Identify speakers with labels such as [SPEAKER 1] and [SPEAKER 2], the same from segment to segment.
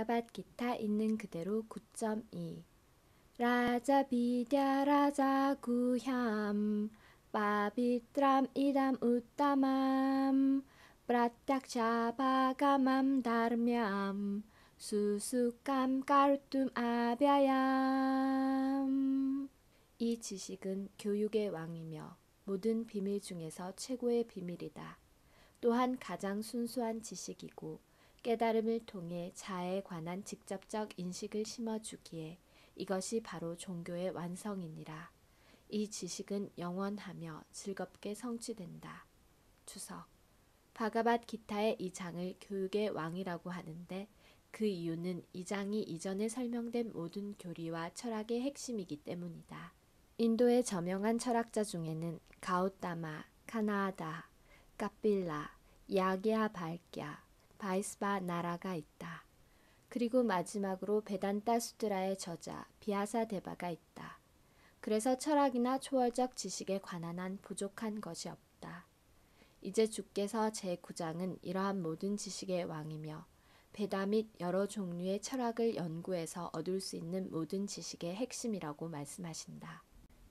[SPEAKER 1] 바가밧기타 있는 그대로 9.2 라자 비드야 라자 구얌 빠비트람 이담 우따맘 프라탁샤 바가맘 다르냠 수수감 까르툼 아벼얌. 이 지식은 교육의 왕이며 모든 비밀 중에서 최고의 비밀이다. 또한 가장 순수한 지식이고 깨달음을 통해 자아에 관한 직접적 인식을 심어주기에 이것이 바로 종교의 완성이니라. 이 지식은 영원하며 즐겁게 성취된다. 추석. 바가밧기타의 이 장을 교육의 왕이라고 하는데 그 이유는 이 장이 이전에 설명된 모든 교리와 철학의 핵심이기 때문이다. 인도의 저명한 철학자 중에는 가우타마, 카나하다, 카필라, 야기야 발꺄, 바이스바 나라가 있다. 그리고 마지막으로 베단타 수트라의 저자 비아사 데바가 있다. 그래서 철학이나 초월적 지식에 관한 한 부족한 것이 없다. 이제 주께서 제9장은 이러한 모든 지식의 왕이며 베다 및 여러 종류의 철학을 연구해서 얻을 수 있는 모든 지식의 핵심이라고 말씀하신다.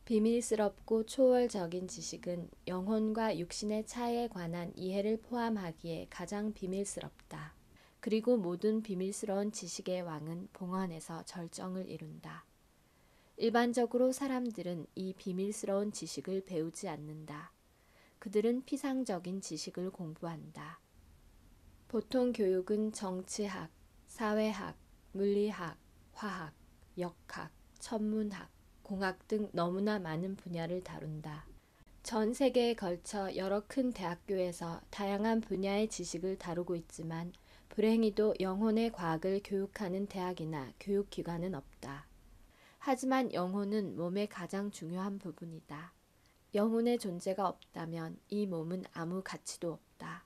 [SPEAKER 1] 비밀스럽고 초월적인 지식은 영혼과 육신의 차이에 관한 이해를 포함하기에 가장 비밀스럽다. 그리고 모든 비밀스러운 지식의 왕은 봉헌에서 절정을 이룬다. 일반적으로 사람들은 이 비밀스러운 지식을 배우지 않는다. 그들은 피상적인 지식을 공부한다. 보통 교육은 정치학, 사회학, 물리학, 화학, 역학, 천문학, 공학 등 너무나 많은 분야를 다룬다. 전 세계에 걸쳐 여러 큰 대학교에서 다양한 분야의 지식을 다루고 있지만 불행히도 영혼의 과학을 교육하는 대학이나 교육기관은 없다. 하지만 영혼은 몸의 가장 중요한 부분이다. 영혼의 존재가 없다면 이 몸은 아무 가치도 없다.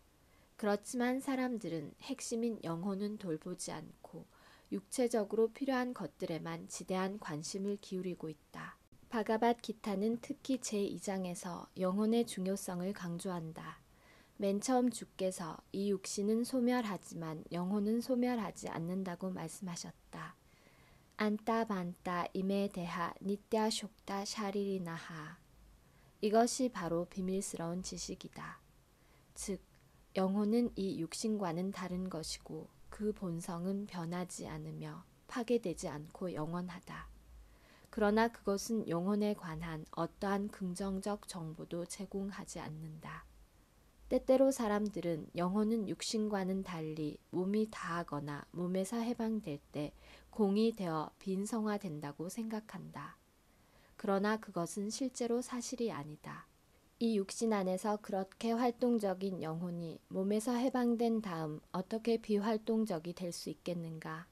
[SPEAKER 1] 그렇지만 사람들은 핵심인 영혼은 돌보지 않고 육체적으로 필요한 것들에만 지대한 관심을 기울이고 있다. 바가밧기타는 특히 제2장에서 영혼의 중요성을 강조한다. 맨 처음 주께서 이 육신은 소멸하지만 영혼은 소멸하지 않는다고 말씀하셨다. 안따 반따 임에 대하 니띠아 쇽다 샤리리나하. 이것이 바로 비밀스러운 지식이다. 즉 영혼은 이 육신과는 다른 것이고 그 본성은 변하지 않으며 파괴되지 않고 영원하다. 그러나 그것은 영혼에 관한 어떠한 긍정적 정보도 제공하지 않는다. 때때로 사람들은 영혼은 육신과는 달리 몸이 다하거나 몸에서 해방될 때 공이 되어 빈성화된다고 생각한다. 그러나 그것은 실제로 사실이 아니다. 이 육신 안에서 그렇게 활동적인 영혼이 몸에서 해방된 다음 어떻게 비활동적이 될 수 있겠는가?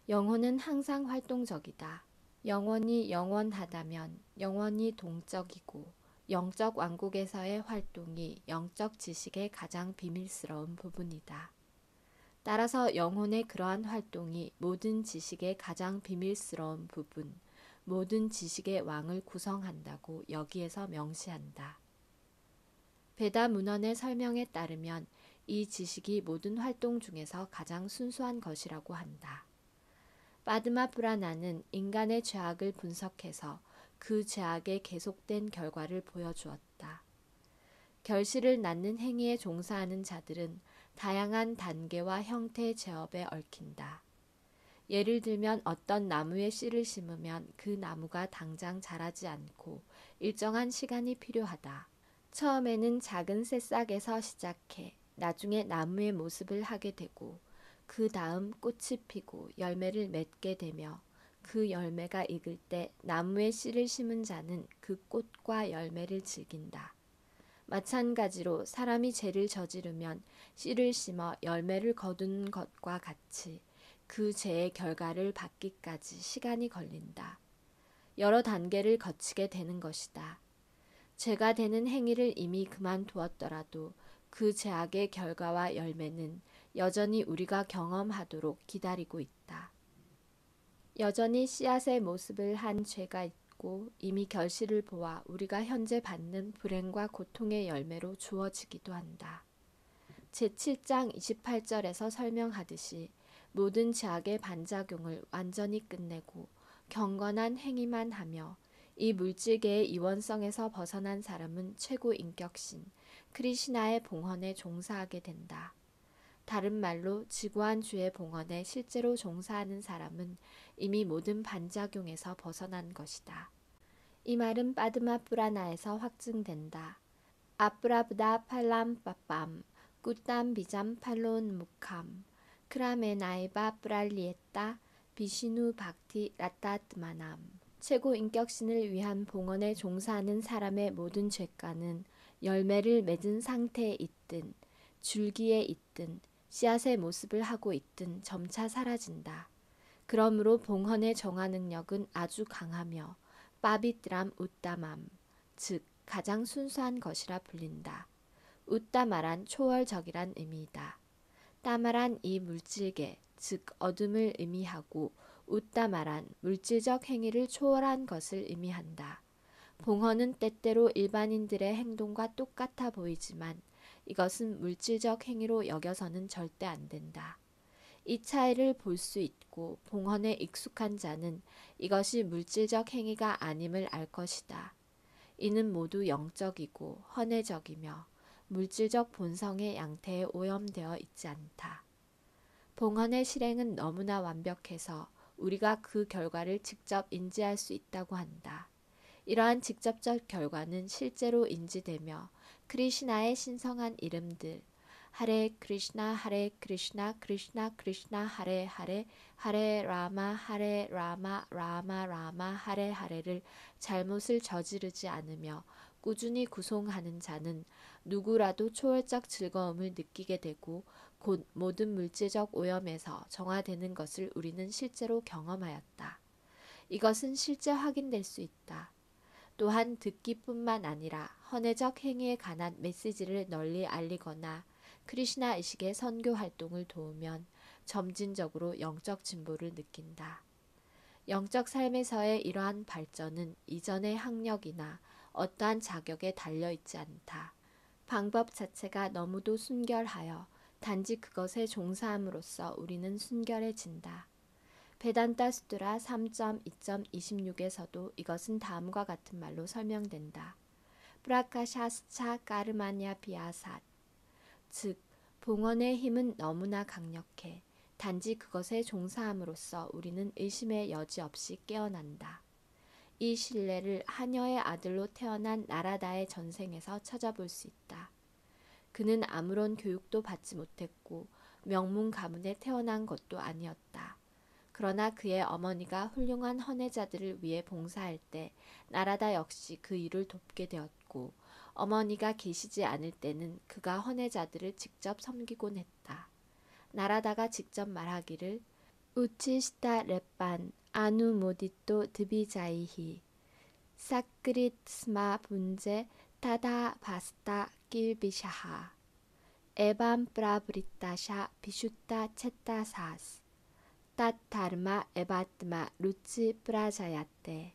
[SPEAKER 1] 영혼은 항상 활동적이다. 영원히 영원하다면 영원히 동적이고 영적 왕국에서의 활동이 영적 지식의 가장 비밀스러운 부분이다. 따라서 영혼의 그러한 활동이 모든 지식의 가장 비밀스러운 부분, 모든 지식의 왕을 구성한다고 여기에서 명시한다. 베다 문헌의 설명에 따르면 이 지식이 모든 활동 중에서 가장 순수한 것이라고 한다. 파드마 프라나는 인간의 죄악을 분석해서 그 죄악의 계속된 결과를 보여주었다. 결실을 낳는 행위에 종사하는 자들은 다양한 단계와 형태의 제업에 얽힌다. 예를 들면 어떤 나무에 씨를 심으면 그 나무가 당장 자라지 않고 일정한 시간이 필요하다. 처음에는 작은 새싹에서 시작해 나중에 나무의 모습을 하게 되고 그 다음 꽃이 피고 열매를 맺게 되며 그 열매가 익을 때 나무에 씨를 심은 자는 그 꽃과 열매를 즐긴다. 마찬가지로 사람이 죄를 저지르면 씨를 심어 열매를 거두는 것과 같이 그 죄의 결과를 받기까지 시간이 걸린다. 여러 단계를 거치게 되는 것이다. 죄가 되는 행위를 이미 그만두었더라도 그 죄악의 결과와 열매는 여전히 우리가 경험하도록 기다리고 있다. 여전히 씨앗의 모습을 한 죄가 있고 이미 결실을 보아 우리가 현재 받는 불행과 고통의 열매로 주어지기도 한다. 제7장 28절에서 설명하듯이 모든 제약의 반작용을 완전히 끝내고 경건한 행위만 하며 이 물질계의 이원성에서 벗어난 사람은 최고 인격신 크리시나의 봉헌에 종사하게 된다. 다른 말로 지구한 주의 봉헌에 실제로 종사하는 사람은 이미 모든 반작용에서 벗어난 것이다. 이 말은 빠드마 뿌라나에서 확증된다. 아프라브다 팔람 빠빰 꾸땀 비잠 팔론 무캄 크라메나이바 뿌랄리에따 비시누 박티 라따트마남. 최고 인격신을 위한 봉헌에 종사하는 사람의 모든 죄가는 열매를 맺은 상태에 있든 줄기에 있든 씨앗의 모습을 하고 있든 점차 사라진다. 그러므로 봉헌의 정화 능력은 아주 강하며 빠비드람 우따맘, 즉 가장 순수한 것이라 불린다. 우따마란 초월적이란 의미이다. 따마란 이 물질계, 즉 어둠을 의미하고 우따마란 물질적 행위를 초월한 것을 의미한다. 봉헌은 때때로 일반인들의 행동과 똑같아 보이지만 이것은 물질적 행위로 여겨서는 절대 안 된다. 이 차이를 볼 수 있고 봉헌에 익숙한 자는 이것이 물질적 행위가 아님을 알 것이다. 이는 모두 영적이고 헌혜적이며 물질적 본성의 양태에 오염되어 있지 않다. 봉헌의 실행은 너무나 완벽해서 우리가 그 결과를 직접 인지할 수 있다고 한다. 이러한 직접적 결과는 실제로 인지되며 크리시나의 신성한 이름들 하레 크리시나 크리시나 크리시나 하레 하레 하레 라마 라마 하레 하레를 잘못을 저지르지 않으며 꾸준히 구송하는 자는 누구라도 초월적 즐거움을 느끼게 되고 곧 모든 물질적 오염에서 정화되는 것을 우리는 실제로 경험하였다. 이것은 실제 확인될 수 있다. 또한 듣기뿐만 아니라 헌혜적 행위에 관한 메시지를 널리 알리거나 크리시나 의식의 선교 활동을 도우면 점진적으로 영적 진보를 느낀다. 영적 삶에서의 이러한 발전은 이전의 학력이나 어떠한 자격에 달려있지 않다. 방법 자체가 너무도 순결하여 단지 그것에 종사함으로써 우리는 순결해진다. 베단타 수트라 3.2.26에서도 이것은 다음과 같은 말로 설명된다. 프라카샤스차 까르마냐 비아삿, 즉 봉헌의 힘은 너무나 강력해 단지 그것에 종사함으로써 우리는 의심의 여지 없이 깨어난다. 이 신뢰를 하녀의 아들로 태어난 나라다의 전생에서 찾아볼 수 있다. 그는 아무런 교육도 받지 못했고 명문 가문에 태어난 것도 아니었다. 그러나 그의 어머니가 훌륭한 헌혜자들을 위해 봉사할 때 나라다 역시 그 일을 돕게 되었고 어머니가 계시지 않을 때는 그가 헌혜자들을 직접 섬기곤 했다. 나라다가 직접 말하기를 우치시타 렛반 아누 모디또 드비자이히 사크릿 스마 분제 타다 바스타 길비샤하 에밤 프라브리타샤 비슈타 쳇타사스 따타르마 에바트마 루치 프라자야테.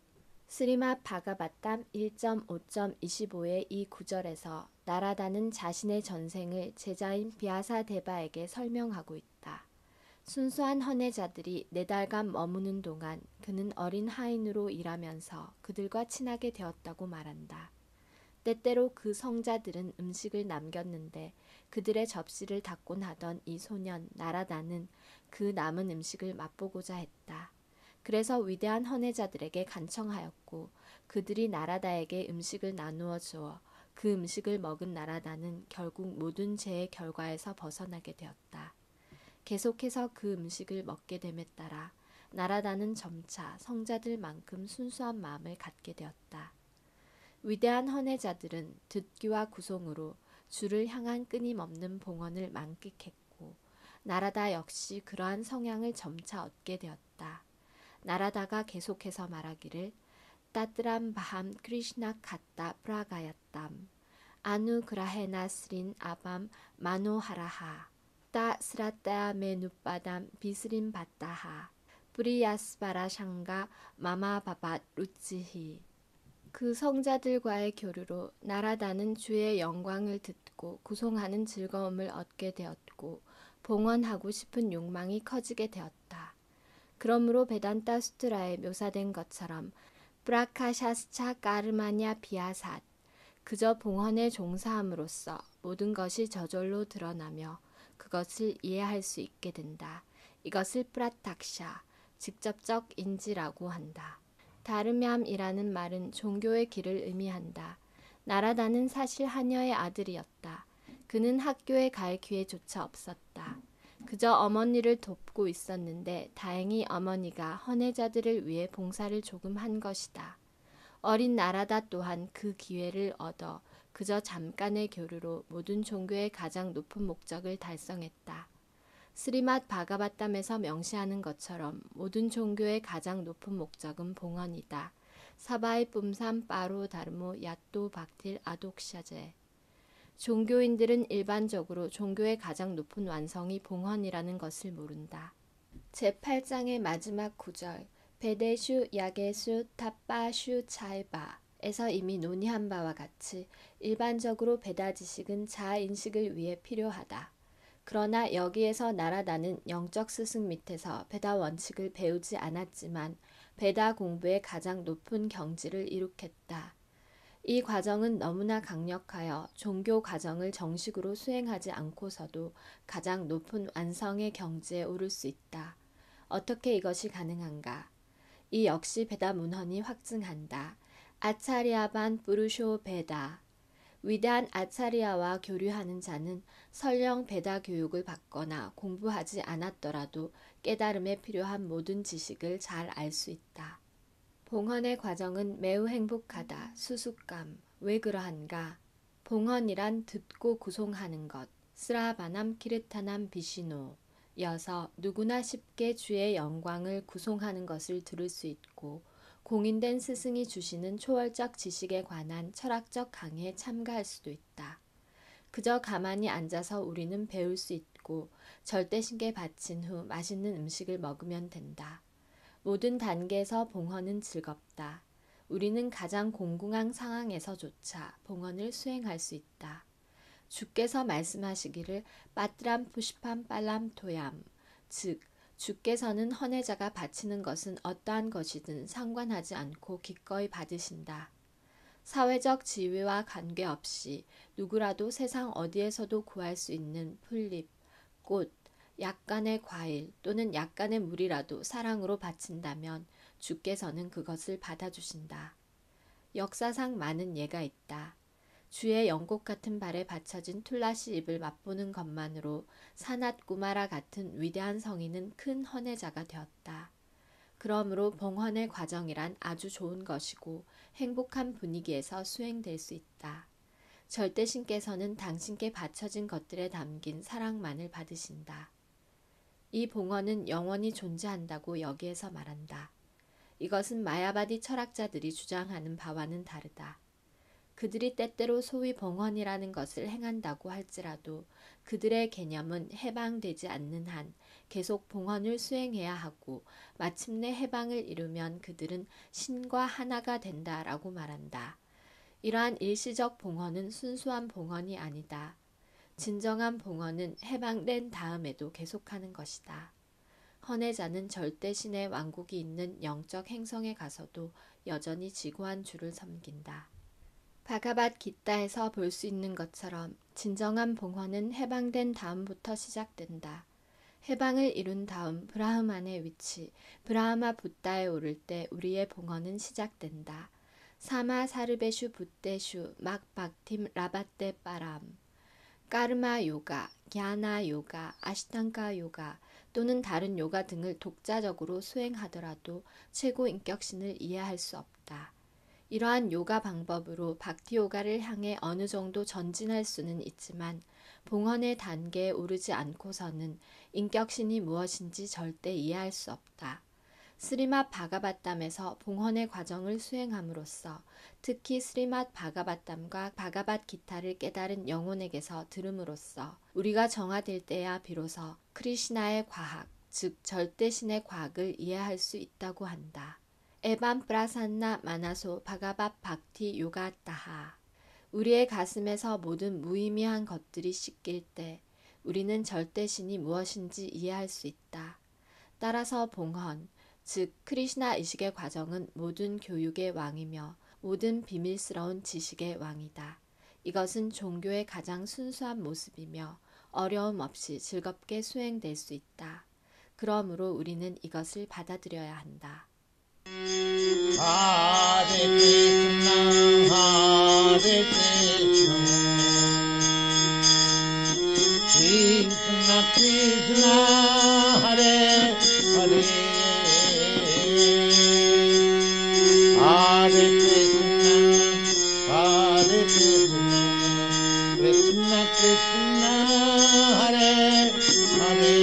[SPEAKER 1] 스리맛 바가바탐 1.5.25의 이 구절에서 나라다는 자신의 전생을 제자인 비아사 데바에게 설명하고 있다. 순수한 헌혜자들이 4달간 머무는 동안 그는 어린 하인으로 일하면서 그들과 친하게 되었다고 말한다. 때때로 그 성자들은 음식을 남겼는데 그들의 접시를 닦곤 하던 이 소년 나라다는 그 남은 음식을 맛보고자 했다. 그래서 위대한 헌혜자들에게 간청하였고 그들이 나라다에게 음식을 나누어 주어 그 음식을 먹은 나라다는 결국 모든 죄의 결과에서 벗어나게 되었다. 계속해서 그 음식을 먹게 됨에 따라 나라다는 점차 성자들만큼 순수한 마음을 갖게 되었다. 위대한 헌혜자들은 듣기와 구송으로 주를 향한 끊임없는 봉헌을 만끽했고 나라다 역시 그러한 성향을 점차 얻게 되었다. 나라다가 계속해서 말하기를 따뜨람 바함 크리시나 카타 프라가야땀 아누 그라헤나 스린 아밤 마노하라하 따 스라따야 메누빠담 비스린 바따하 프리야스바라 샹가 마마바밭 루치히. 그 성자들과의 교류로 나라다는 주의 영광을 듣고 구송하는 즐거움을 얻게 되었고 봉헌하고 싶은 욕망이 커지게 되었다. 그러므로 베단타 수트라에 묘사된 것처럼 프라카샤스차 까르마냐 비아삿 그저 봉헌에 종사함으로써 모든 것이 저절로 드러나며 그것을 이해할 수 있게 된다. 이것을 프라탁샤, 직접적 인지라고 한다. 다르냠이라는 말은 종교의 길을 의미한다. 나라다는 사실 하녀의 아들이었다. 그는 학교에 갈 기회조차 없었다. 그저 어머니를 돕고 있었는데 다행히 어머니가 헌혜자들을 위해 봉사를 조금 한 것이다. 어린 나라다 또한 그 기회를 얻어 그저 잠깐의 교류로 모든 종교의 가장 높은 목적을 달성했다. 스리맛 바가바탐에서 명시하는 것처럼 모든 종교의 가장 높은 목적은 봉헌이다. 사바이 뿜삼 빠로 다르모 야또 박틸 아독샤제. 종교인들은 일반적으로 종교의 가장 높은 완성이 봉헌이라는 것을 모른다. 제8장의 마지막 구절 베데슈 야게수 탑바슈 차이바에서 이미 논의한 바와 같이 일반적으로 베다 지식은 자아 인식을 위해 필요하다. 그러나 여기에서 나라다는 영적 스승 밑에서 베다 원칙을 배우지 않았지만 베다 공부의 가장 높은 경지를 이룩했다. 이 과정은 너무나 강력하여 종교 과정을 정식으로 수행하지 않고서도 가장 높은 완성의 경지에 오를 수 있다. 어떻게 이것이 가능한가? 이 역시 베다 문헌이 확증한다. 아차리아반 부르쇼 베다. 위대한 아차리아와 교류하는 자는 설령 베다 교육을 받거나 공부하지 않았더라도 깨달음에 필요한 모든 지식을 잘 알 수 있다. 봉헌의 과정은 매우 행복하다. 수수감. 왜 그러한가? 봉헌이란 듣고 구송하는 것. 스라바남 키르타남 비시노. 이어서 누구나 쉽게 주의 영광을 구송하는 것을 들을 수 있고 공인된 스승이 주시는 초월적 지식에 관한 철학적 강의에 참가할 수도 있다. 그저 가만히 앉아서 우리는 배울 수 있고 절대신께 바친 후 맛있는 음식을 먹으면 된다. 모든 단계에서 봉헌은 즐겁다. 우리는 가장 공공한 상황에서조차 봉헌을 수행할 수 있다. 주께서 말씀하시기를 빠트람 푸시팜 빨람 토얌 즉 주께서는 헌혜자가 바치는 것은 어떠한 것이든 상관하지 않고 기꺼이 받으신다. 사회적 지위와 관계없이 누구라도 세상 어디에서도 구할 수 있는 풀잎, 꽃, 약간의 과일 또는 약간의 물이라도 사랑으로 바친다면 주께서는 그것을 받아주신다. 역사상 많은 예가 있다. 주의 연꽃 같은 발에 받쳐진 툴라시 잎을 맛보는 것만으로 사낫 구마라 같은 위대한 성인은 큰 헌혜자가 되었다. 그러므로 봉헌의 과정이란 아주 좋은 것이고 행복한 분위기에서 수행될 수 있다. 절대신께서는 당신께 바쳐진 것들에 담긴 사랑만을 받으신다. 이 봉헌은 영원히 존재한다고 여기에서 말한다. 이것은 마야바디 철학자들이 주장하는 바와는 다르다. 그들이 때때로 소위 봉헌이라는 것을 행한다고 할지라도 그들의 개념은 해방되지 않는 한 계속 봉헌을 수행해야 하고 마침내 해방을 이루면 그들은 신과 하나가 된다라고 말한다. 이러한 일시적 봉헌은 순수한 봉헌이 아니다. 진정한 봉헌은 해방된 다음에도 계속하는 것이다. 헌혜자는 절대신의 왕국이 있는 영적 행성에 가서도 여전히 지고한 주를 섬긴다. 바가밧 기타에서 볼 수 있는 것처럼 진정한 봉헌은 해방된 다음부터 시작된다. 해방을 이룬 다음 브라흐만의 위치, 브라흐마 붓다에 오를 때 우리의 봉헌은 시작된다. 사마 사르베슈 붓데슈 막 박팀 라바떼 빠람 까르마 요가, 갸나 요가, 아시탄가 요가 또는 다른 요가 등을 독자적으로 수행하더라도 최고 인격신을 이해할 수 없다. 이러한 요가 방법으로 박티 요가를 향해 어느 정도 전진할 수는 있지만 봉헌의 단계에 오르지 않고서는 인격신이 무엇인지 절대 이해할 수 없다. 스리맛 바가바탐에서 봉헌의 과정을 수행함으로써 특히 스리맛 바가바탐과 바가밧 기타를 깨달은 영혼에게서 들음으로써 우리가 정화될 때야 비로소 크리시나의 과학, 즉 절대신의 과학을 이해할 수 있다고 한다. 에반 프라산나 마나소 바가밥 박티 요가따하. 우리의 가슴에서 모든 무의미한 것들이 씻길 때 우리는 절대신이 무엇인지 이해할 수 있다. 따라서 봉헌, 즉 크리슈나 의식의 과정은 모든 교육의 왕이며 모든 비밀스러운 지식의 왕이다. 이것은 종교의 가장 순수한 모습이며 어려움 없이 즐겁게 수행될 수 있다. 그러므로 우리는 이것을 받아들여야 한다.
[SPEAKER 2] Hare Krishna, Hare Krishna, Krishna Krishna, Hare Hare, Hare Krishna, Hare Krishna, Krishna Krishna, Hare Hare,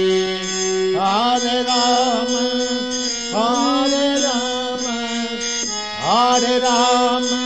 [SPEAKER 2] Hare Rama, Hare Rama, Hare Rama,